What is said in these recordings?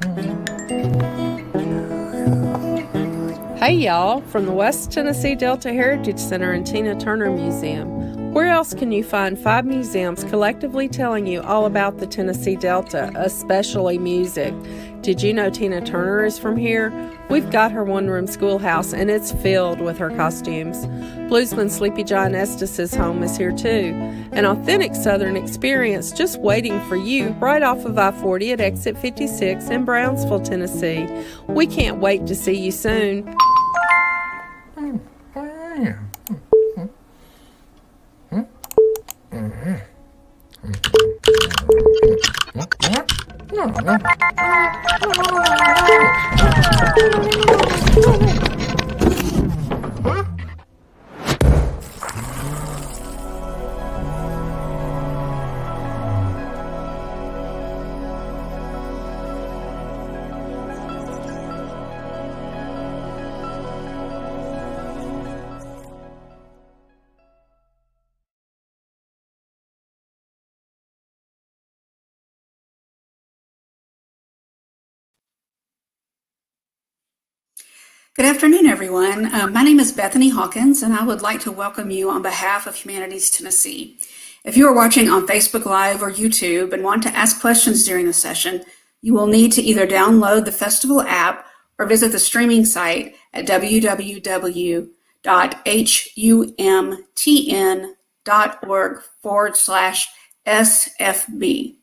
Hey y'all, from the West Tennessee Delta Heritage Center and Tina Turner Museum. Where else can you find 5 museums collectively telling you all about the Tennessee Delta, especially music? Did you know Tina Turner is from here? We've got her one-room schoolhouse and it's filled with her costumes. Bluesman Sleepy John Estes' home is here too. An authentic Southern experience just waiting for you right off of I-40 at exit 56 in Brownsville, Tennessee. We can't wait to see you soon. Good afternoon, everyone. My name is Bethany Hawkins, and I would like to welcome you on behalf of Humanities Tennessee. If you are watching on Facebook Live or YouTube and want to ask questions during the session, you will need to either download the festival app or visit the streaming site at www.humtn.org/SFB.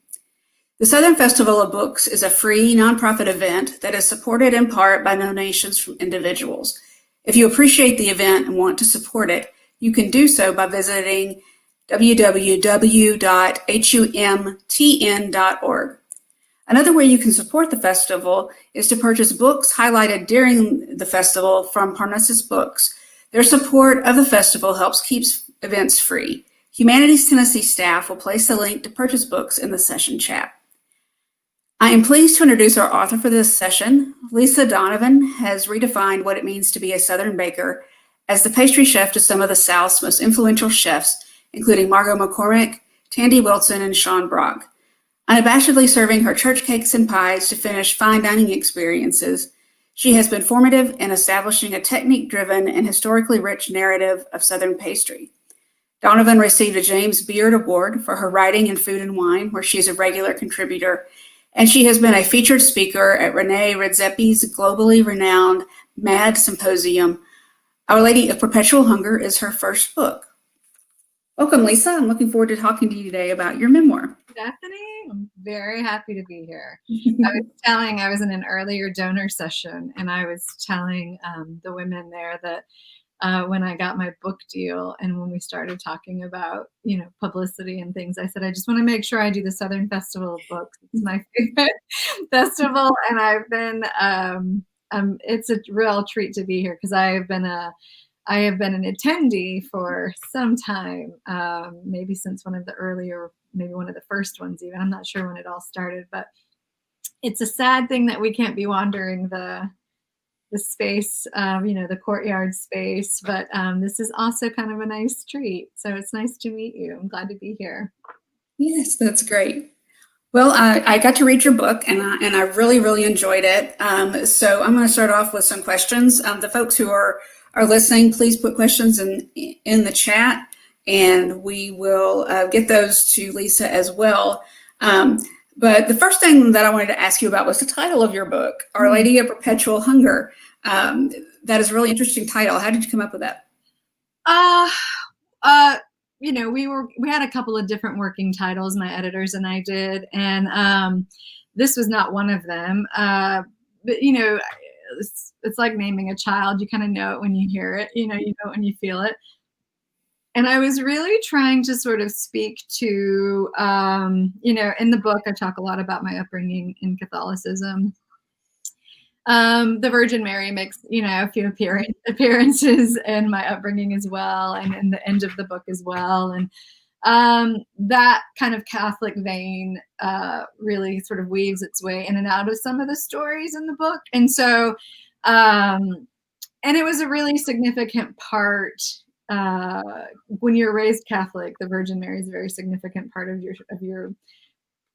The Southern Festival of Books is a free, nonprofit event that is supported in part by donations from individuals. If you appreciate the event and want to support it, you can do so by visiting www.humtn.org. Another way you can support the festival is to purchase books highlighted during the festival from Parnassus Books. Their support of the festival helps keep events free. Humanities Tennessee staff will place a link to purchase books in the session chat. I am pleased to introduce our author for this session. Lisa Donovan has redefined what it means to be a Southern baker as the pastry chef to some of the South's most influential chefs, including Margot McCormick, Tandy Wilson, and Sean Brock. Unabashedly serving her church cakes and pies to finish fine dining experiences, she has been formative in establishing a technique-driven and historically rich narrative of Southern pastry. Donovan received a James Beard Award for her writing in Food and Wine, where she is a regular contributor, and she has been a featured speaker at Renee Redzepi's globally renowned MAD Symposium. Our Lady of Perpetual Hunger is her first book. Welcome, Lisa. I'm looking forward to talking to you today about your memoir. Bethany, I'm very happy to be here. I was in an earlier donor session, and I was telling the women there that when I got my book deal and when we started talking about, publicity and things, I said, I just want to make sure I do the Southern Festival of Books. It's my favorite festival. And I've been, it's a real treat to be here because I have been an attendee for some time, maybe since one of the first ones even. I'm not sure when it all started, but it's a sad thing that we can't be wandering the space, the courtyard space, but this is also kind of a nice treat. So it's nice to meet you. I'm glad to be here. Yes, that's great. Well, I got to read your book and I really, really enjoyed it. So I'm going to start off with some questions. The folks who are listening, please put questions in the chat and we will get those to Lisa as well. But the first thing that I wanted to ask you about was the title of your book, Our Lady of Perpetual Hunger. That is a really interesting title. How did you come up with that? We had a couple of different working titles, my editors and I did, and this was not one of them. But it's like naming a child. You kind of know it when you hear it. You know it when you feel it. And I was really trying to sort of speak to, in the book, I talk a lot about my upbringing in Catholicism. The Virgin Mary makes, a few appearances in my upbringing as well, and in the end of the book as well. And that kind of Catholic vein really sort of weaves its way in and out of some of the stories in the book. And so, and it was a really significant part. When you're raised Catholic, the Virgin Mary is a very significant part of your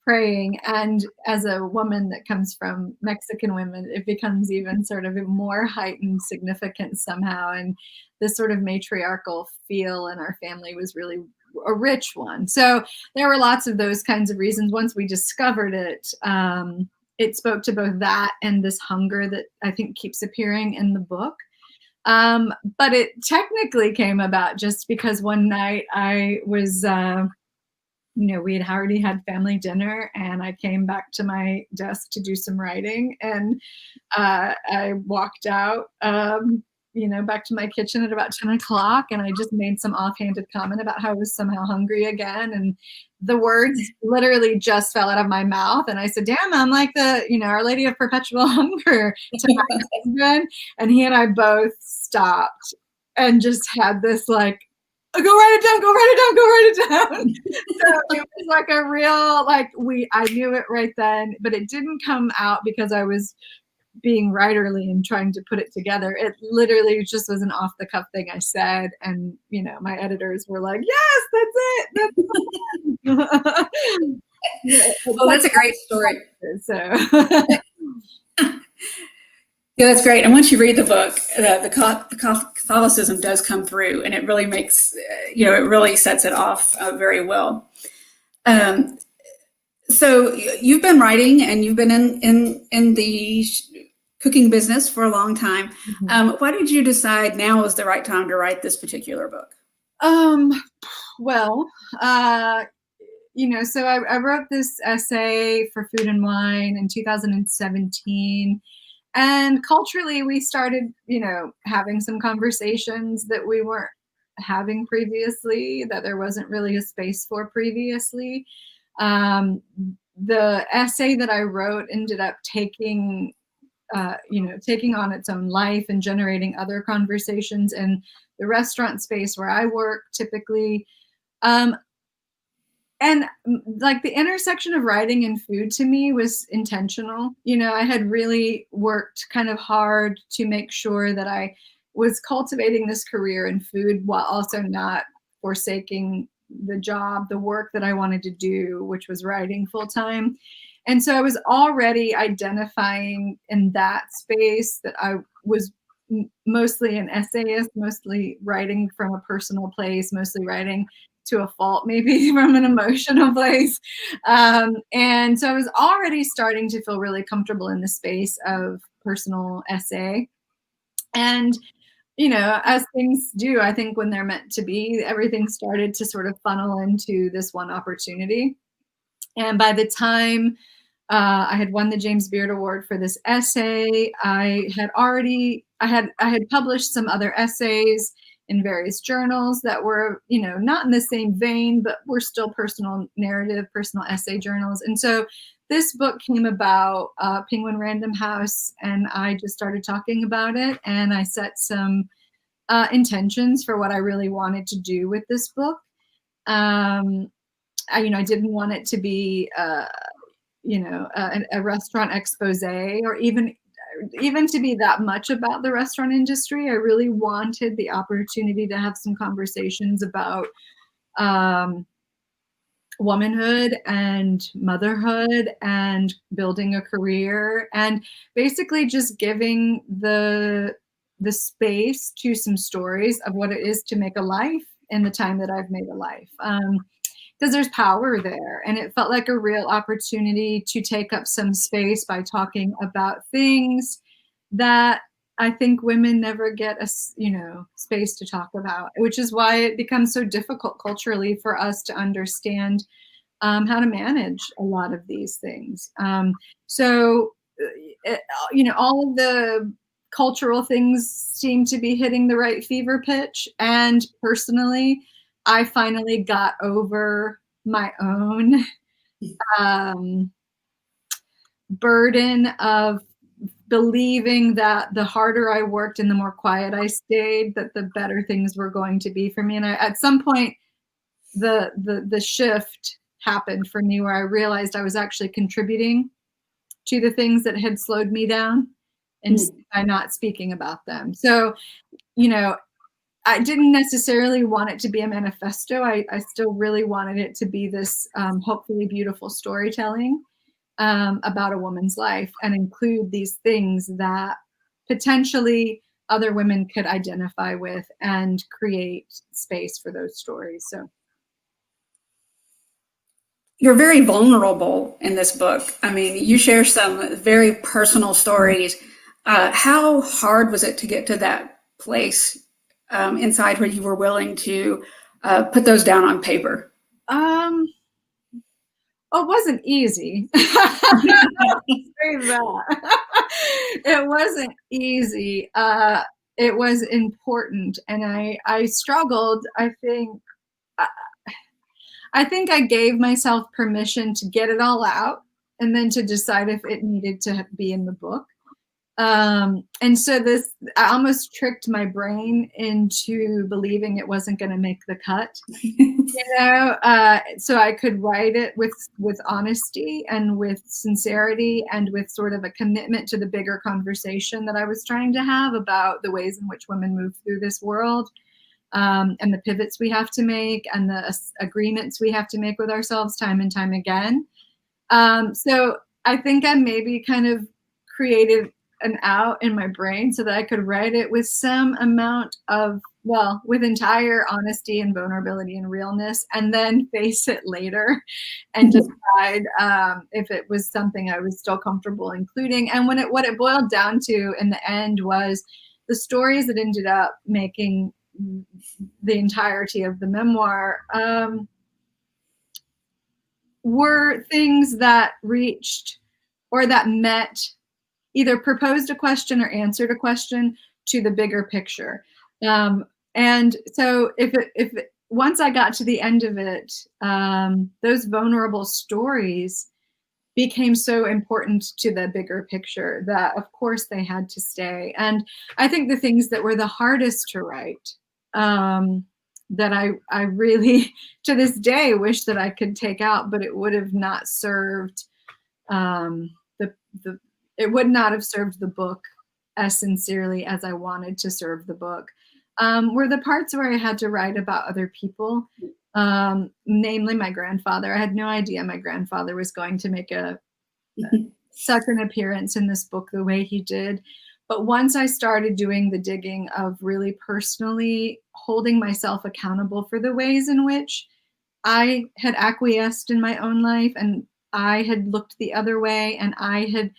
praying. And as a woman that comes from Mexican women, it becomes even sort of a more heightened significance somehow. And this sort of matriarchal feel in our family was really a rich one. So there were lots of those kinds of reasons. Once we discovered it, it spoke to both that and this hunger that I think keeps appearing in the book. But it technically came about just because one night I was, we had already had family dinner, and I came back to my desk to do some writing, and I walked out, back to my kitchen at about 10 o'clock, and I just made some offhanded comment about how I was somehow hungry again. And the words literally just fell out of my mouth. And I said, damn, I'm like Our Lady of Perpetual Hunger to my husband. And he and I both stopped and just had this like, go write it down. So it was like a real, I knew it right then, but it didn't come out because I was being writerly and trying to put it together. It literally just was an off the cuff thing I said. And, my editors were like, yes, that's it. Well, that's a great story. So. Yeah, that's great. And once you read the book, the Catholicism does come through, and it really makes, it really sets it off very well. So you've been writing, and you've been in the cooking business for a long time. Mm-hmm. Why did you decide now is the right time to write this particular book? So I wrote this essay for Food and Wine in 2017. And culturally, we started, having some conversations that we weren't having previously, that there wasn't really a space for previously. The essay that I wrote ended up taking on its own life and generating other conversations in the restaurant space where I work typically. And like the intersection of writing and food to me was intentional. I had really worked kind of hard to make sure that I was cultivating this career in food while also not forsaking the work that I wanted to do, which was writing full time. And so I was already identifying in that space that I was mostly an essayist, mostly writing from a personal place, mostly writing to a fault, maybe from an emotional place. And so I was already starting to feel really comfortable in the space of personal essay. And, as things do, I think when they're meant to be, everything started to sort of funnel into this one opportunity. And by the time I had won the James Beard Award for this essay, I had published some other essays in various journals that were, not in the same vein, but were still personal narrative, personal essay journals. And so this book came about, Penguin Random House, and I just started talking about it, and I set some intentions for what I really wanted to do with this book. I didn't want it to be, a restaurant expose, or even to be that much about the restaurant industry. I really wanted the opportunity to have some conversations about womanhood and motherhood and building a career, and basically just giving the space to some stories of what it is to make a life in the time that I've made a life. Because there's power there, and it felt like a real opportunity to take up some space by talking about things that I think women never get a space to talk about, which is why it becomes so difficult culturally for us to understand how to manage a lot of these things. All of the cultural things seem to be hitting the right fever pitch, and personally, I finally got over my own burden of believing that the harder I worked and the more quiet I stayed, that the better things were going to be for me. And at some point, the shift happened for me where I realized I was actually contributing to the things that had slowed me down and by not speaking about them. So, I didn't necessarily want it to be a manifesto. I still really wanted it to be this hopefully beautiful storytelling about a woman's life, and include these things that potentially other women could identify with and create space for those stories. So You're very vulnerable in this book. I mean, you share some very personal stories. How hard was it to get to that place inside where you were willing to put those down on paper? Oh, it wasn't easy. It wasn't easy. It was important, and I struggled. I think I gave myself permission to get it all out, and then to decide if it needed to be in the book. And so I almost tricked my brain into believing it wasn't going to make the cut, so I could write it with honesty and with sincerity and with sort of a commitment to the bigger conversation that I was trying to have about the ways in which women move through this world, and the pivots we have to make and the agreements we have to make with ourselves time and time again. So I think I maybe kind of created an out in my brain so that I could write it with some amount of, with entire honesty and vulnerability and realness, and then face it later and decide if it was something I was still comfortable including. And what it boiled down to in the end was the stories that ended up making the entirety of the memoir were things that reached or that met, either proposed a question or answered a question to the bigger picture. And so once I got to the end of it, those vulnerable stories became so important to the bigger picture that of course they had to stay. And I think the things that were the hardest to write, that I really to this day wish that I could take out, but it would have not served it would not have served the book as sincerely as I wanted to serve the book, were the parts where I had to write about other people, namely my grandfather. I had no idea my grandfather was going to make such an appearance in this book the way he did. But once I started doing the digging of really personally holding myself accountable for the ways in which I had acquiesced in my own life, and I had looked the other way, and I had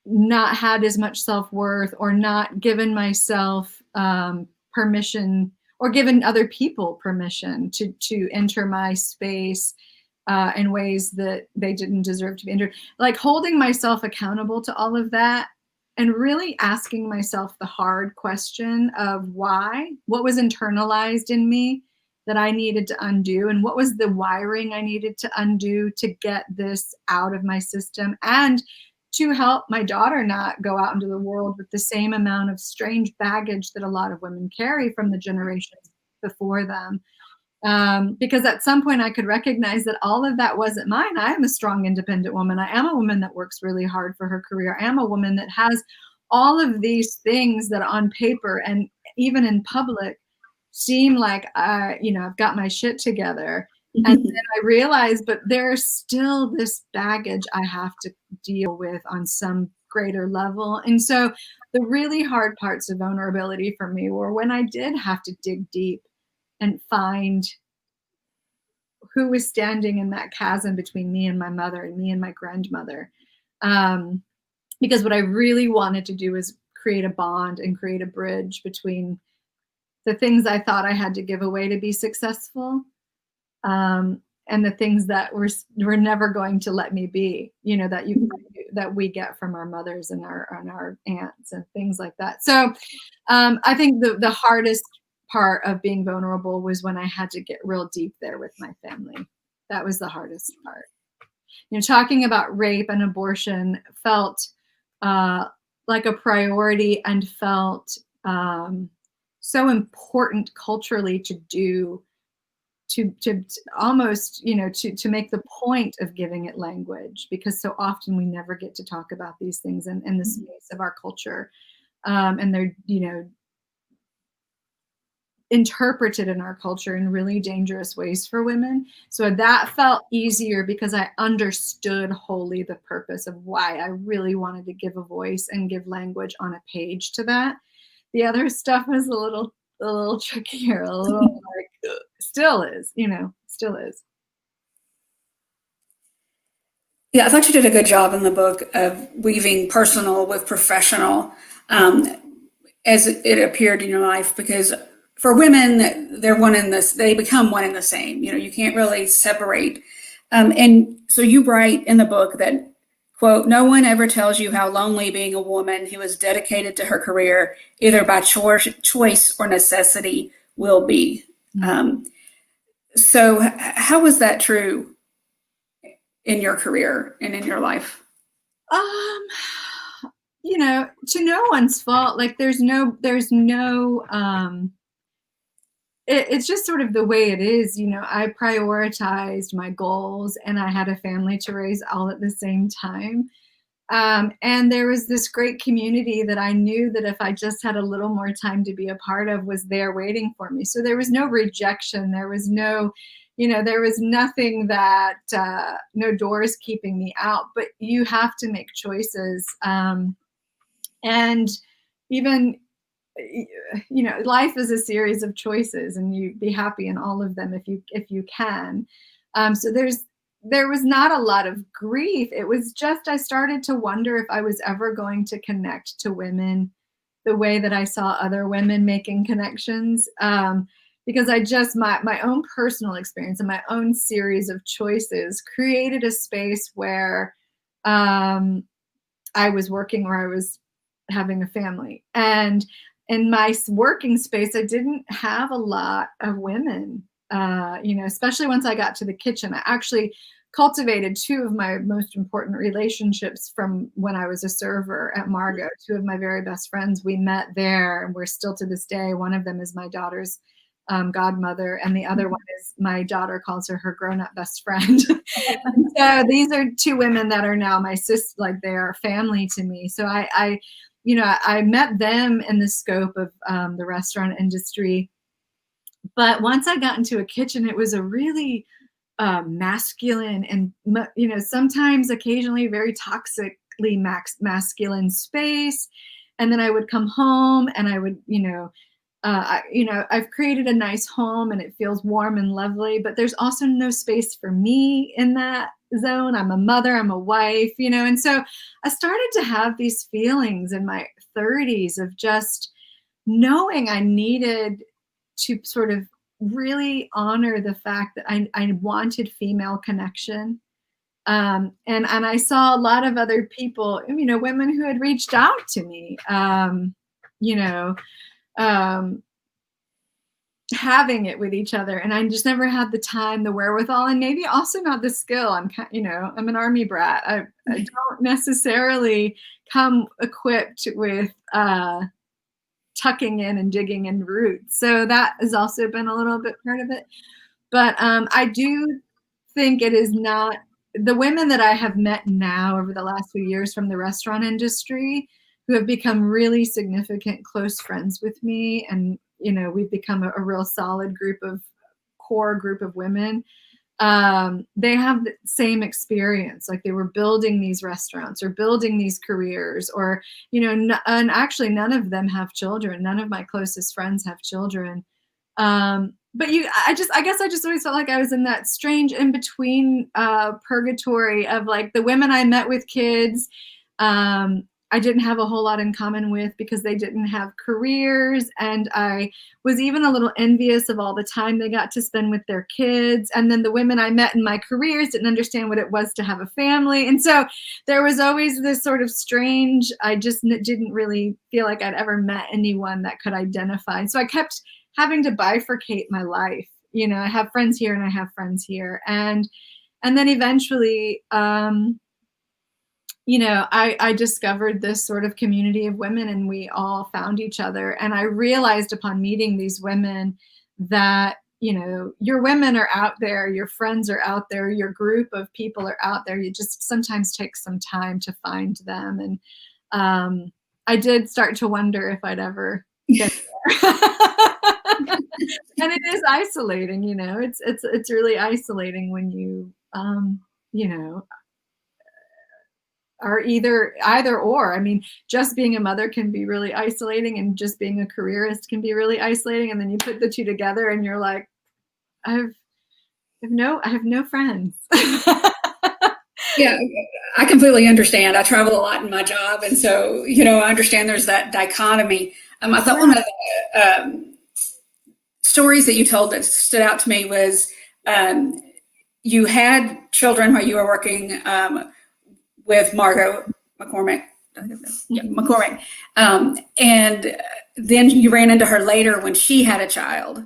not had as much self-worth, or not given myself permission, or given other people permission to enter my space in ways that they didn't deserve to be entered. Like holding myself accountable to all of that, and really asking myself the hard question of why, what was internalized in me that I needed to undo, and what was the wiring I needed to undo to get this out of my system, and to help my daughter not go out into the world with the same amount of strange baggage that a lot of women carry from the generations before them. Because at some point I could recognize that all of that wasn't mine. I am a strong, independent woman. I am a woman that works really hard for her career. I am a woman that has all of these things that on paper and even in public seem like I've got my shit together. And then I realized, but there's still this baggage I have to deal with on some greater level. And so the really hard parts of vulnerability for me were when I did have to dig deep and find who was standing in that chasm between me and my mother and me and my grandmother. Because what I really wanted to do is create a bond and create a bridge between the things I thought I had to give away to be successful, and the things that were never going to let me be, that we get from our mothers and our aunts and things like that. So I think the hardest part of being vulnerable was when I had to get real deep there with my family. That was the hardest part. Talking about rape and abortion felt like a priority, and felt so important culturally to do, to almost, to make the point of giving it language, because so often we never get to talk about these things in the space of our culture. And they're, interpreted in our culture in really dangerous ways for women. So that felt easier because I understood wholly the purpose of why I really wanted to give a voice and give language on a page to that. The other stuff was a little trickier, a little like still is. Yeah, I thought you did a good job in the book of weaving personal with professional as it appeared in your life, because for women, they become one and the same. You can't really separate. And so you write in the book that, quote, no one ever tells you how lonely being a woman who is dedicated to her career, either by choice or necessity, will be. So how was that true in your career and in your life? To no one's fault. Like it's just sort of the way it is. I prioritized my goals and I had a family to raise all at the same time. And there was this great community that I knew that if I just had a little more time to be a part of was there waiting for me. So there was no rejection. There was no, there was nothing that, no doors keeping me out, but you have to make choices. And even, life is a series of choices and you be happy in all of them if you can. So there was not a lot of grief. It was just, I started to wonder if I was ever going to connect to women the way that I saw other women making connections. Because my own personal experience and my own series of choices created a space where I was working or I was having a family. And in my working space, I didn't have a lot of women, especially once I got to the kitchen. I actually cultivated two of my most important relationships from when I was a server at Margot. Two of my very best friends, we met there and we're still to this day. One of them is my daughter's godmother, and the other one is my daughter calls her grown-up best friend. So these are two women that are now my sis, like they are family to me. So I met them in the scope of the restaurant industry. But once I got into a kitchen, it was a really masculine and, sometimes occasionally very toxically masculine space. And then I would come home and I would, I've created a nice home and it feels warm and lovely, but there's also no space for me in that zone. I'm a mother, I'm a wife, and so I started to have these feelings in my 30s of just knowing I needed to sort of really honor the fact that I wanted female connection. And I saw a lot of other people, women who had reached out to me, having it with each other, and I just never had the time, the wherewithal, and maybe also not the skill. I'm an Army brat. I don't necessarily come equipped with tucking in and digging in roots, so that has also been a little bit part of it. But I do think it is not the women that I have met now over the last few years from the restaurant industry who have become really significant close friends with me, and we've become a real solid core group of women. They have the same experience, like they were building these restaurants or building these careers, or and actually none of them have children. None of my closest friends have children. But I guess I just always felt like I was in that strange in between purgatory of like the women I met with kids. I didn't have a whole lot in common with because they didn't have careers. And I was even a little envious of all the time they got to spend with their kids. And then the women I met in my careers didn't understand what it was to have a family. And so there was always this sort of strange, I just didn't really feel like I'd ever met anyone that could identify. So I kept having to bifurcate my life. I have friends here and I have friends here. And then eventually, I discovered this sort of community of women and we all found each other. And I realized upon meeting these women that, your women are out there, your friends are out there, your group of people are out there. You just sometimes take some time to find them. And I did start to wonder if I'd ever get there. And it is isolating, you know, it's really isolating when you know, are either or. I mean, just being a mother can be really isolating, and just being a careerist can be really isolating. And then you put the two together and you're like, I have no friends. Yeah, I completely understand. I travel a lot in my job, and so I understand there's that dichotomy. I thought one of the stories that you told that stood out to me was you had children while you were working with Margot McCormick. Yeah, McCormick, and then you ran into her later when she had a child.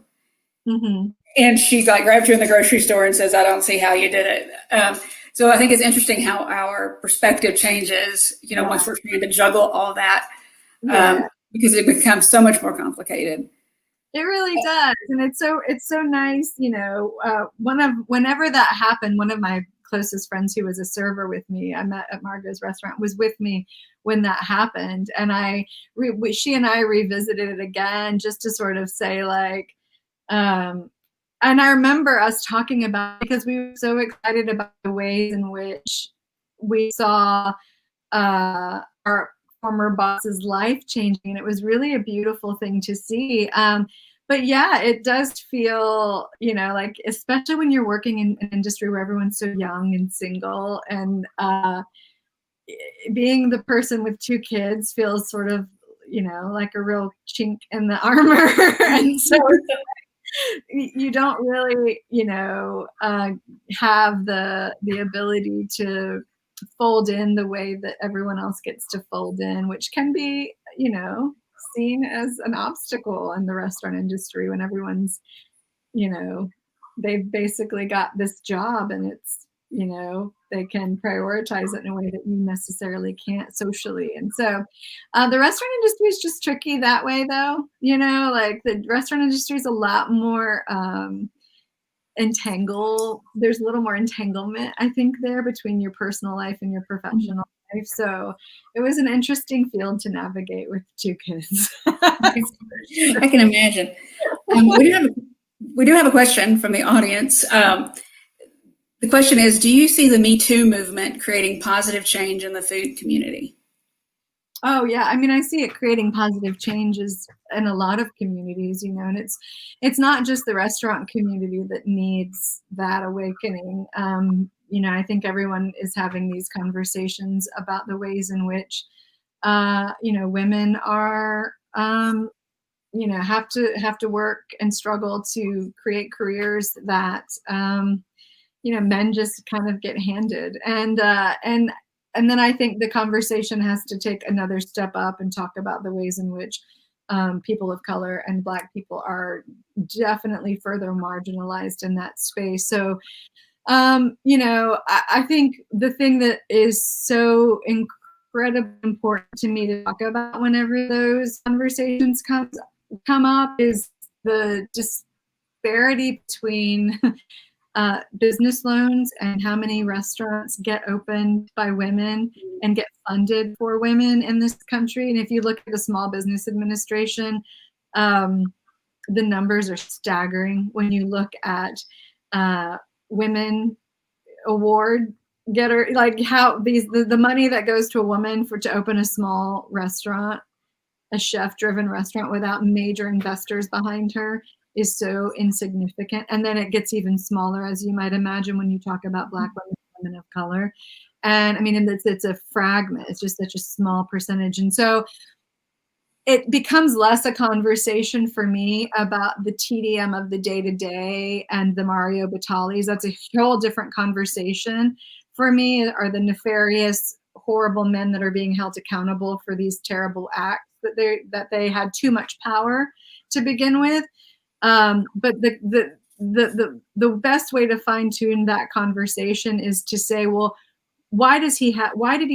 Mm-hmm. And she like grabbed you in the grocery store and says, "I don't see how you did it." So I think it's interesting how our perspective changes, once we're trying to juggle all that, because it becomes so much more complicated. It really does, and it's so nice, whenever that happened, one of my closest friends who was a server with me, I met at Margot's restaurant, was with me when that happened, and she and I revisited it again just to sort of say like, and I remember us talking about, because we were so excited about the ways in which we saw our former boss's life changing, and it was really a beautiful thing to see. But yeah, it does feel, like, especially when you're working in an industry where everyone's so young and single, and being the person with 2 kids feels sort of, like a real chink in the armor. And so you don't really, have the ability to fold in the way that everyone else gets to fold in, which can be, seen as an obstacle in the restaurant industry when everyone's, they've basically got this job, and it's, they can prioritize it in a way that you necessarily can't socially. And so the restaurant industry is just tricky that way, though. Like, the restaurant industry is a lot more there's a little more entanglement, I think, there between your personal life and your professional life. So it was an interesting field to navigate with 2 kids. I can imagine. We do have a question from the audience. The question is, do you see the Me Too movement creating positive change in the food community? Oh yeah, I mean, I see it creating positive changes in a lot of communities, and it's not just the restaurant community that needs that awakening. I think everyone is having these conversations about the ways in which, women are, have to work and struggle to create careers that, men just kind of get handed. And then I think the conversation has to take another step up and talk about the ways in which people of color and Black people are definitely further marginalized in that space. So, I think the thing that is so incredibly important to me to talk about whenever those conversations come up is the disparity between business loans and how many restaurants get opened by women and get funded for women in this country. And if you look at the Small Business Administration, the numbers are staggering when you look at women award getter, like how the money that goes to a woman to open a small restaurant, a chef-driven restaurant without major investors behind her, is so insignificant. And then it gets even smaller, as you might imagine, when you talk about Black women, women of color. And I mean, it's a fragment. It's just such a small percentage. And so it becomes less a conversation for me about the TDM of the day-to-day and the Mario Batalis. That's a whole different conversation for me, are the nefarious, horrible men that are being held accountable for these terrible acts, that they had too much power to begin with. But the best way to fine tune that conversation is to say, well, why did he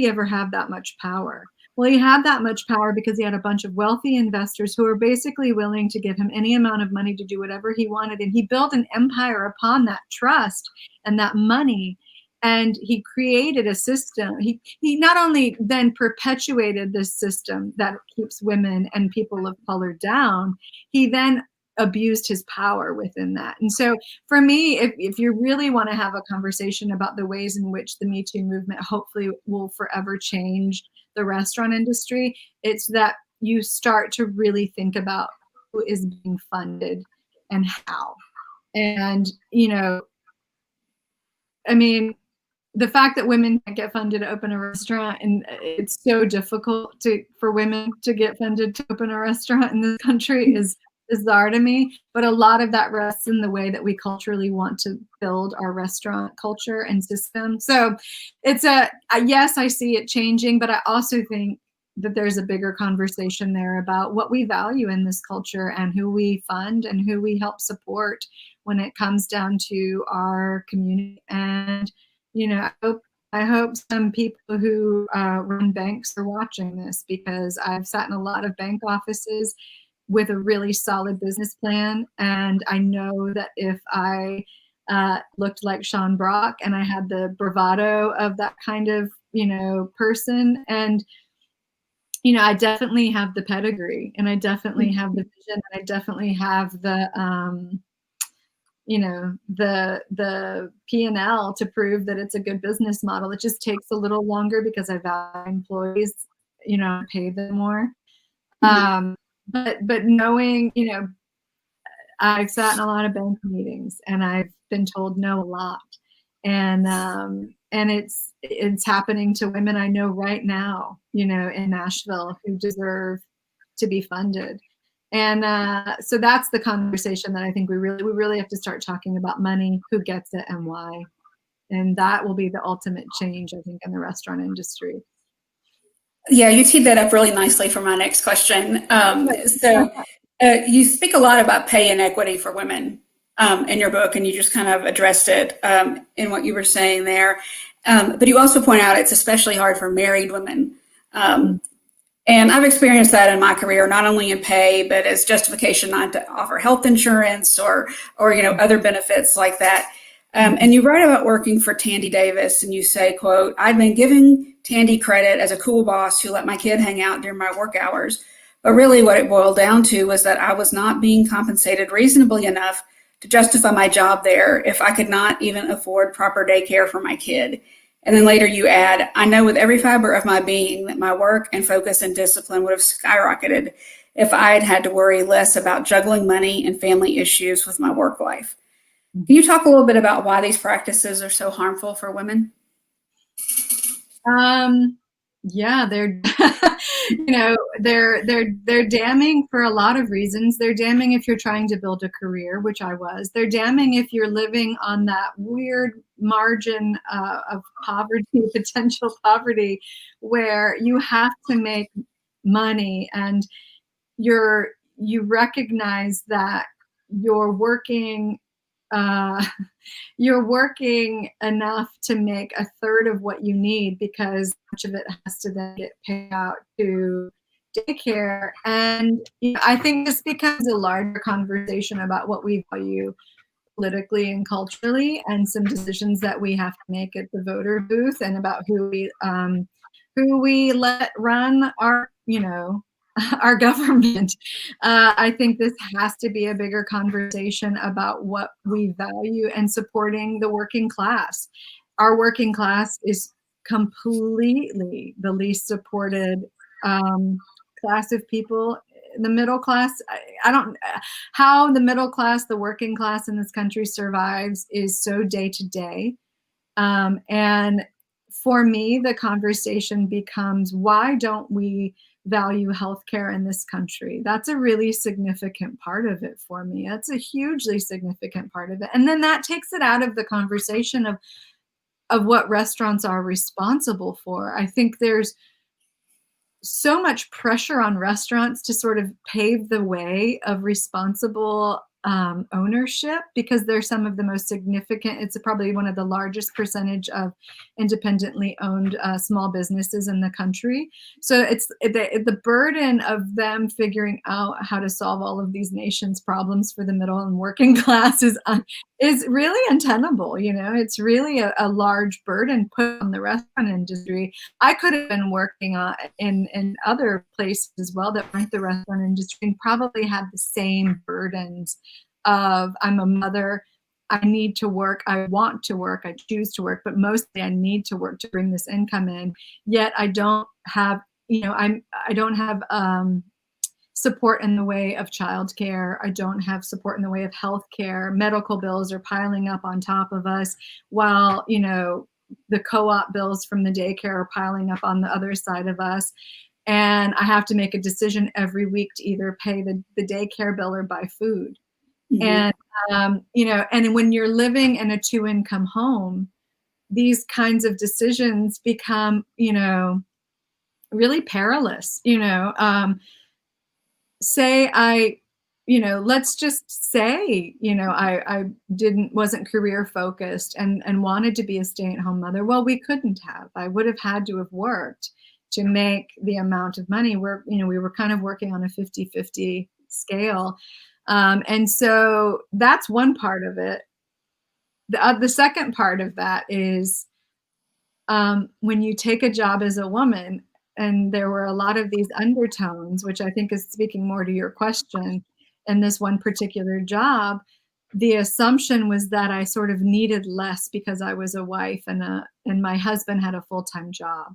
ever have that much power? Well, he had that much power because he had a bunch of wealthy investors who were basically willing to give him any amount of money to do whatever he wanted. And he built an empire upon that trust and that money. And he created a system. He not only then perpetuated this system that keeps women and people of color down, he then abused his power within that. And so for me, if you really want to have a conversation about the ways in which the Me Too movement hopefully will forever change the restaurant industry, it's that you start to really think about who is being funded and how. And, you know, I mean, the fact that women can't get funded to open a restaurant, and it's so difficult for women to get funded to open a restaurant in this country, is bizarre to me. But a lot of that rests in the way that we culturally want to build our restaurant culture and system. So it's yes, I see it changing, but I also think that there's a bigger conversation there about what we value in this culture and who we fund and who we help support when it comes down to our community. And you know, I hope some people who run banks are watching this, because I've sat in a lot of bank offices with a really solid business plan. And I know that if I looked like Sean Brock and I had the bravado of that kind of, you know, person, and, you know, I definitely have the pedigree, and I definitely have the vision, and I definitely have the, you know, the P&L to prove that it's a good business model. It just takes a little longer because I value employees, you know, pay them more. But knowing, you know, I've sat in a lot of bank meetings and I've been told no a lot. And it's happening to women I know right now, you know, in Nashville, who deserve to be funded. And so that's the conversation that I think we really have to start talking about: money, who gets it, and why. And that will be the ultimate change, I think, in the restaurant industry. Yeah, you teed that up really nicely for my next question. You speak a lot about pay inequity for women in your book, and you just kind of addressed it in what you were saying there. But you also point out it's especially hard for married women. And I've experienced that in my career, not only in pay, but as justification not to offer health insurance or you know, other benefits like that. And you write about working for Tandy Davis, and you say, quote, "I'd been giving Tandy credit as a cool boss who let my kid hang out during my work hours. But really what it boiled down to was that I was not being compensated reasonably enough to justify my job there if I could not even afford proper daycare for my kid." And then later you add, "I know with every fiber of my being that my work and focus and discipline would have skyrocketed if I had had to worry less about juggling money and family issues with my work life." Can you talk a little bit about why these practices are so harmful for women? Yeah, they're, you know, they're damning for a lot of reasons. They're damning if you're trying to build a career, which I was. They're damning if you're living on that weird margin of poverty, potential poverty, where you have to make money and you recognize that you're working enough to make a third of what you need, because much of it has to then get paid out to daycare. And you know, I think this becomes a larger conversation about what we value politically and culturally, and some decisions that we have to make at the voter booth, and about who we let run our, you know, our government. I think this has to be a bigger conversation about what we value and supporting the working class. Our working class is completely the least supported class of people. The middle class, I don't, how the middle class, the working class in this country survives is so day to day. And for me, the conversation becomes, why don't we value healthcare in this country? That's a really significant part of it for me. That's a hugely significant part of it. And then that takes it out of the conversation of what restaurants are responsible for. I think there's so much pressure on restaurants to sort of pave the way of responsible ownership, because they're some of the most significant. It's probably one of the largest percentage of independently owned small businesses in the country. So it's the burden of them figuring out how to solve all of these nation's problems for the middle and working class is really untenable. It's really a large burden put on the restaurant industry. I could have been working in other places as well that weren't the restaurant industry and probably had the same burdens of, I'm a mother, I need to work, I want to work, I choose to work, but mostly I need to work to bring this income in. Yet I don't have, I don't have support in the way of childcare. I don't have support in the way of healthcare. Medical bills are piling up on top of us, while the co-op bills from the daycare are piling up on the other side of us. And I have to make a decision every week to either pay the daycare bill or buy food. And, and when you're living in a 2-income home, these kinds of decisions become, really perilous. Say let's just say, I wasn't career focused and wanted to be a stay-at-home mother. Well, we couldn't have. I would have had to have worked to make the amount of money where, we were kind of working on a 50-50 scale. And so that's one part of it. The second part of that is when you take a job as a woman, and there were a lot of these undertones, which I think is speaking more to your question, in this one particular job, the assumption was that I sort of needed less because I was a wife and my husband had a full-time job.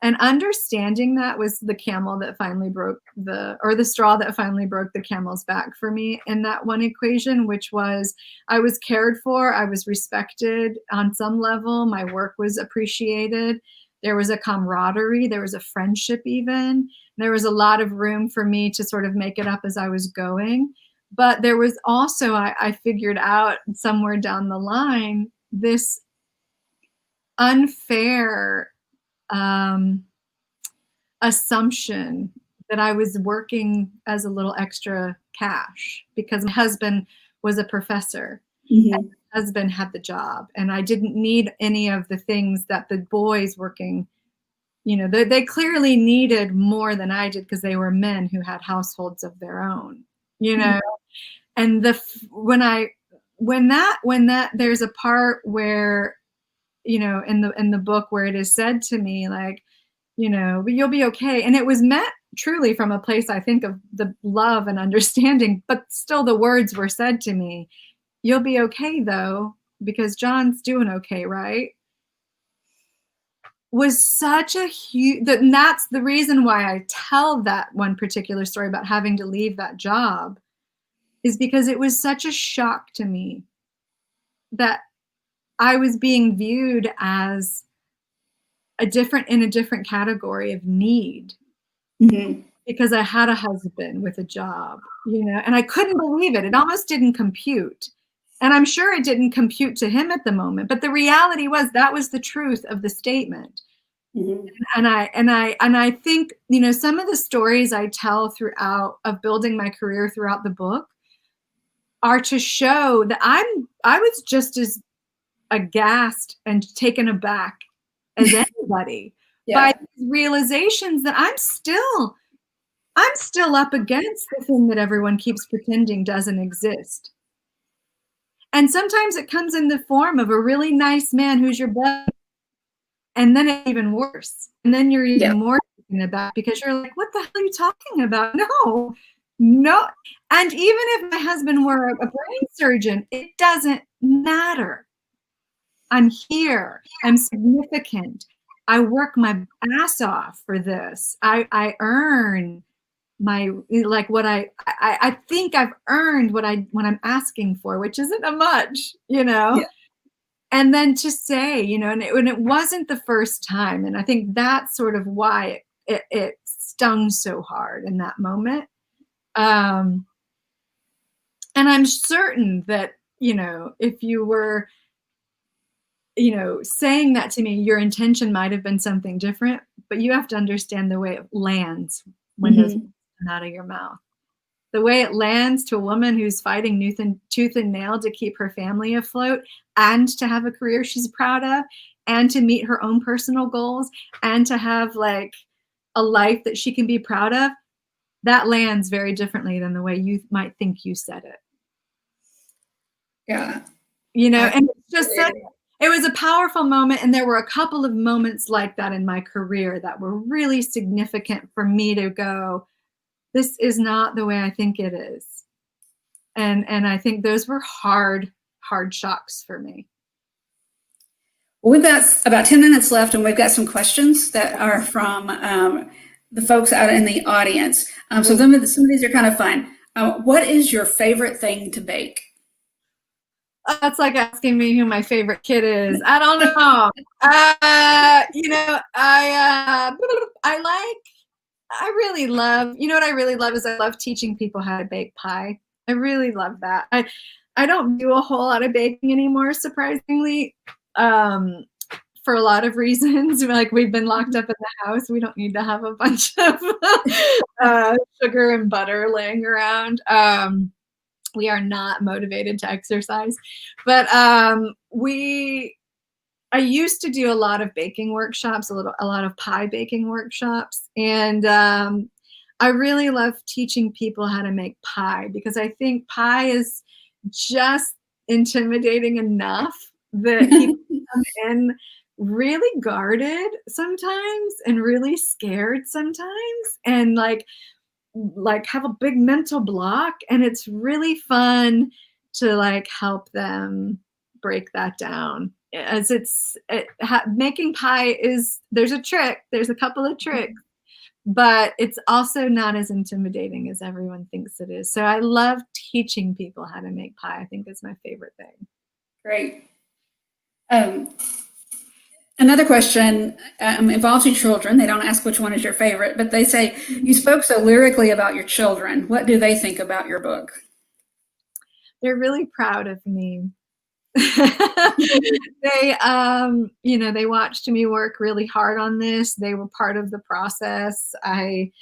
And understanding that was the camel that finally broke the straw that finally broke the camel's back for me in that one equation, which was I was cared for, I was respected on some level, my work was appreciated, there was a camaraderie, there was a friendship even, there was a lot of room for me to sort of make it up as I was going. But there was also, I figured out somewhere down the line, this unfair assumption that I was working as a little extra cash because my husband was a professor. Mm-hmm. And my husband had the job, and I didn't need any of the things that the boys working, they clearly needed more than I did because they were men who had households of their own, Mm-hmm. And when that there's a part where, in the book where it is said to me, like, but you'll be okay. And it was meant truly from a place, I think, of the love and understanding, but still the words were said to me, you'll be okay though, because John's doing okay, right? Was such a huge, and that's the reason why I tell that one particular story about having to leave that job, is because it was such a shock to me that I was being viewed as in a different category of need. Mm-hmm. Because I had a husband with a job, and I couldn't believe it. It almost didn't compute. And I'm sure it didn't compute to him at the moment, but the reality was that was the truth of the statement. Mm-hmm. And I think, some of the stories I tell throughout of building my career throughout the book are to show that I was just as aghast and taken aback as anybody by these realizations that I'm still up against the thing that everyone keeps pretending doesn't exist. And sometimes it comes in the form of a really nice man who's your buddy, and then it's even worse. And then you're even more taken aback because you're like, what the hell are you talking about? No. And even if my husband were a brain surgeon, it doesn't matter. I'm here. I'm significant. I work my ass off for this. I earn my, like, what I think I've earned what I'm asking for, which isn't a much, And then to say, and it wasn't the first time. And I think that's sort of why it stung so hard in that moment. And I'm certain that, if you were, saying that to me, your intention might have been something different, but you have to understand the way it lands when those words come out of your mouth. the way it lands to a woman who's fighting tooth and nail to keep her family afloat and to have a career she's proud of and to meet her own personal goals and to have like a life that she can be proud of, that lands very differently than the way you might think you said it. Yeah. And it's just it was a powerful moment. And there were a couple of moments like that in my career that were really significant for me to go, this is not the way I think it is. And I think those were hard shocks for me. Well, we've got about 10 minutes left, and we've got some questions that are from the folks out in the audience. So some of these are kind of fun. What is your favorite thing to bake? That's like asking me who my favorite kid is. I don't know. I really love, what I really love is I love teaching people how to bake pie. I really love that. I don't do a whole lot of baking anymore, surprisingly, for a lot of reasons. Like, we've been locked up in the house. We don't need to have a bunch of sugar and butter laying around. We are not motivated to exercise, but I used to do a lot of baking workshops, a lot of pie baking workshops. And I really love teaching people how to make pie, because I think pie is just intimidating enough that people come in really guarded sometimes and really scared sometimes, and like have a big mental block. And it's really fun to like help them break that down. As making pie there's a couple of tricks, but it's also not as intimidating as everyone thinks it is. So I love teaching people how to make pie. I think is my favorite thing. Great. Another question involves your children. They don't ask which one is your favorite, but they say, you spoke so lyrically about your children. What do they think about your book? They're really proud of me. They watched me work really hard on this. They were part of the process. I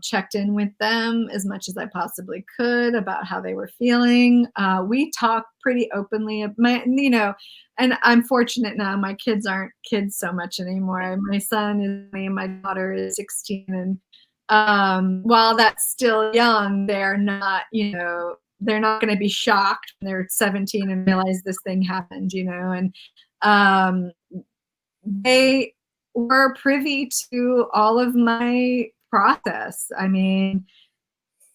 checked in with them as much as I possibly could about how they were feeling. We talk pretty openly. And I'm fortunate now. My kids aren't kids so much anymore. My son is me, and my daughter is 16. And while that's still young, they're not, they're not going to be shocked when they're 17 and realize this thing happened, and they were privy to all of my process. I mean,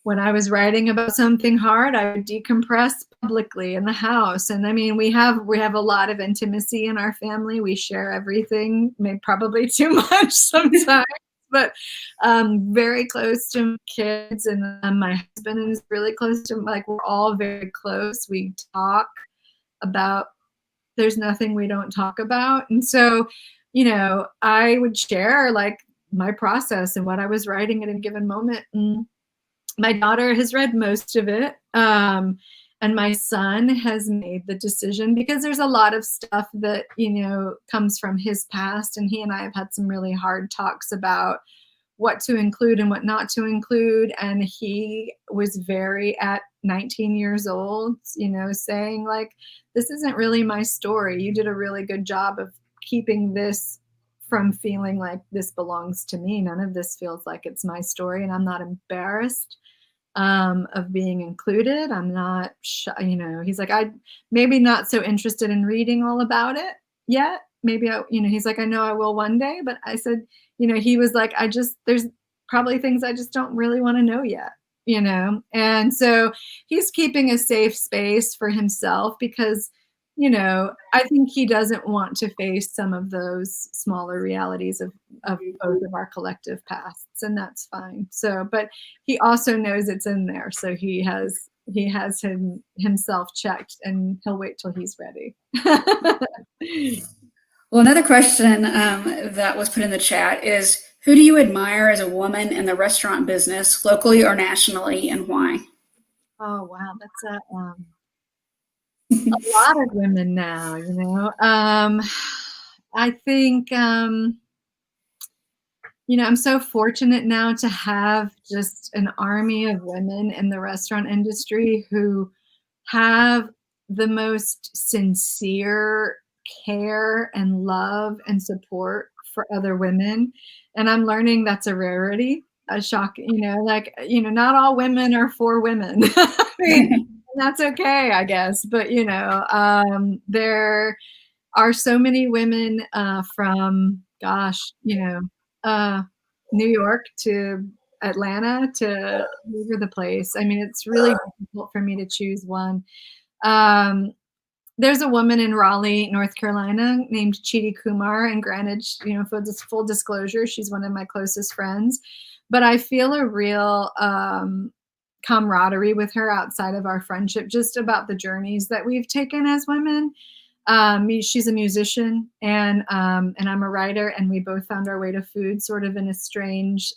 when I was writing about something hard, I would decompress publicly in the house. And I mean, we have a lot of intimacy in our family. We share everything, maybe probably too much sometimes. But very close to kids, and my husband is really close to, like, we're all very close. We talk about, there's nothing we don't talk about. And so, I would share like my process and what I was writing at a given moment. And my daughter has read most of it. And my son has made the decision, because there's a lot of stuff that, comes from his past. And he and I have had some really hard talks about what to include and what not to include. And he was at 19 years old, saying like, this isn't really my story. You did a really good job of keeping this from feeling like this belongs to me. None of this feels like it's my story. And I'm not embarrassed of being included. I'm not, he's like, I maybe not so interested in reading all about it yet. Maybe he's like, I know I will one day. But I said, he was like, there's probably things I just don't really want to know yet, And so he's keeping a safe space for himself, because, I think he doesn't want to face some of those smaller realities of both of our collective pasts, and that's fine. So, but he also knows it's in there. So he has himself checked, and he'll wait till he's ready. Well, another question that was put in the chat is, who do you admire as a woman in the restaurant business, locally or nationally, and why? Oh, wow. That's a lot of women now, I think I'm so fortunate now to have just an army of women in the restaurant industry who have the most sincere care and love and support for other women. And I'm learning that's a rarity, a shock, not all women are for women. I mean, that's okay, I guess. But, there are so many women from, New York to Atlanta to all over the place. I mean, it's really difficult for me to choose one. There's a woman in Raleigh, North Carolina named Chidi Kumar, and granted, for this full disclosure, she's one of my closest friends, but I feel a real camaraderie with her outside of our friendship, just about the journeys that we've taken as women. She's a musician and I'm a writer, and we both found our way to food sort of in a strange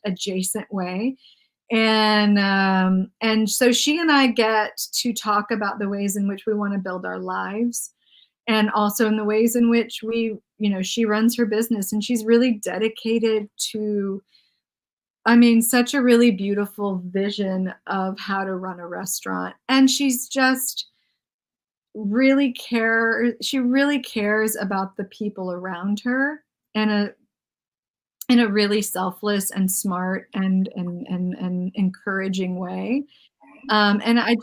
adjacent way. And so she and I get to talk about the ways in which we want to build our lives, and also in the ways in which she runs her business, and she's really dedicated to, such a really beautiful vision of how to run a restaurant. And she's just she really cares about the people around her in a really selfless and smart and encouraging way. And I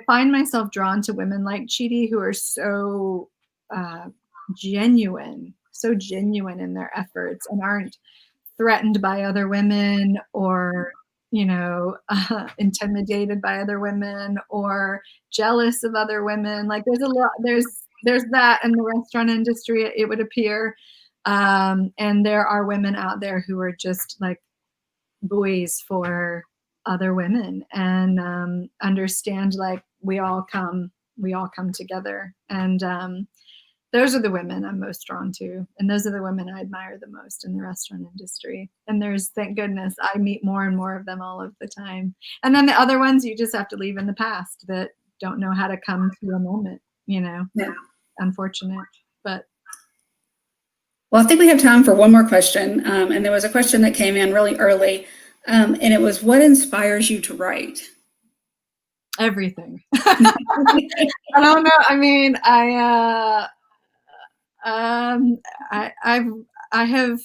find myself drawn to women like Chidi, who are so genuine in their efforts, and aren't threatened by other women, or intimidated by other women, or jealous of other women. Like there's that in the restaurant industry, it would appear. And there are women out there who are just like buoys for other women, and understand, like, we all come together. And those are the women I'm most drawn to, and those are the women I admire the most in the restaurant industry. And thank goodness, I meet more and more of them all of the time. And then the other ones you just have to leave in the past, that don't know how to come to a moment, Yeah. Unfortunate, but. Well, I think we have time for one more question. And there was a question that came in really early, and it was, what inspires you to write? Everything. I don't know. I mean, I have,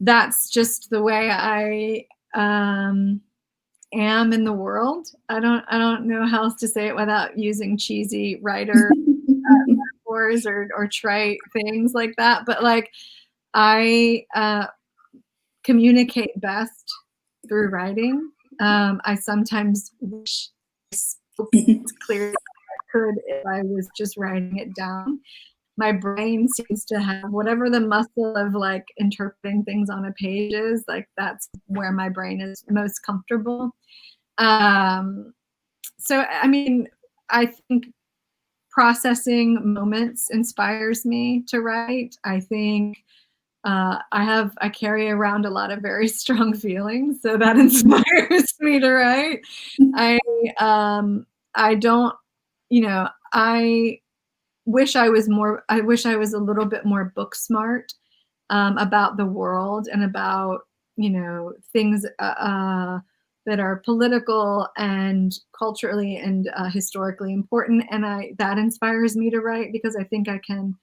that's just the way I am in the world. I don't know how else to say it without using cheesy writer metaphors or trite things like that. But like, I communicate best through writing. I sometimes wish I spoke as clearly as I could if I was just writing it down. My brain seems to have whatever the muscle of like interpreting things on a page is, like that's where my brain is most comfortable. So, I mean, I think processing moments inspires me to write. I think I carry around a lot of very strong feelings, so that inspires me to write. I don't, I wish I was a little bit more book smart about the world, and about, things that are political and culturally and historically important. And that inspires me to write, because I think I can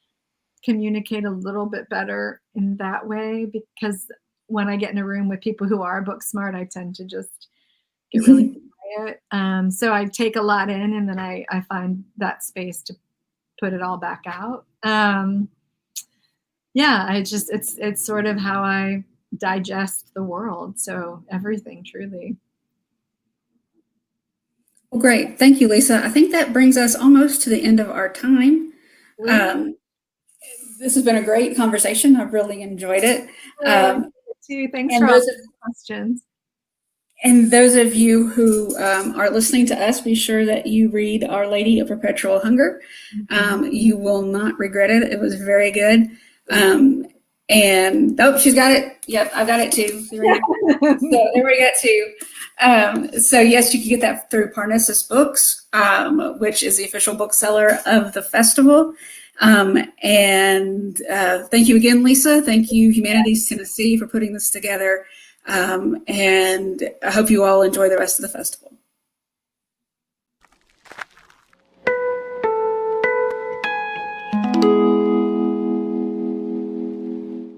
communicate a little bit better in that way, because when I get in a room with people who are book smart, I tend to just get really quiet. So I take a lot in, and then I find that space to put it all back out. It's sort of how I digest the world. So everything, truly. Well, great. Thank you, Lisa. I think that brings us almost to the end of our time. This has been a great conversation. I've really enjoyed it. Thanks for all the questions. And those of you who are listening to us, be sure that you read Our Lady of Perpetual Hunger. You will not regret it. It was very good. And she's got it. Yep, I've got it too. So there we got two. So yes, you can get that through Parnassus Books, which is the official bookseller of the festival. And thank you again, Lisa. Thank you, Humanities Tennessee, for putting this together. And I hope you all enjoy the rest of the festival.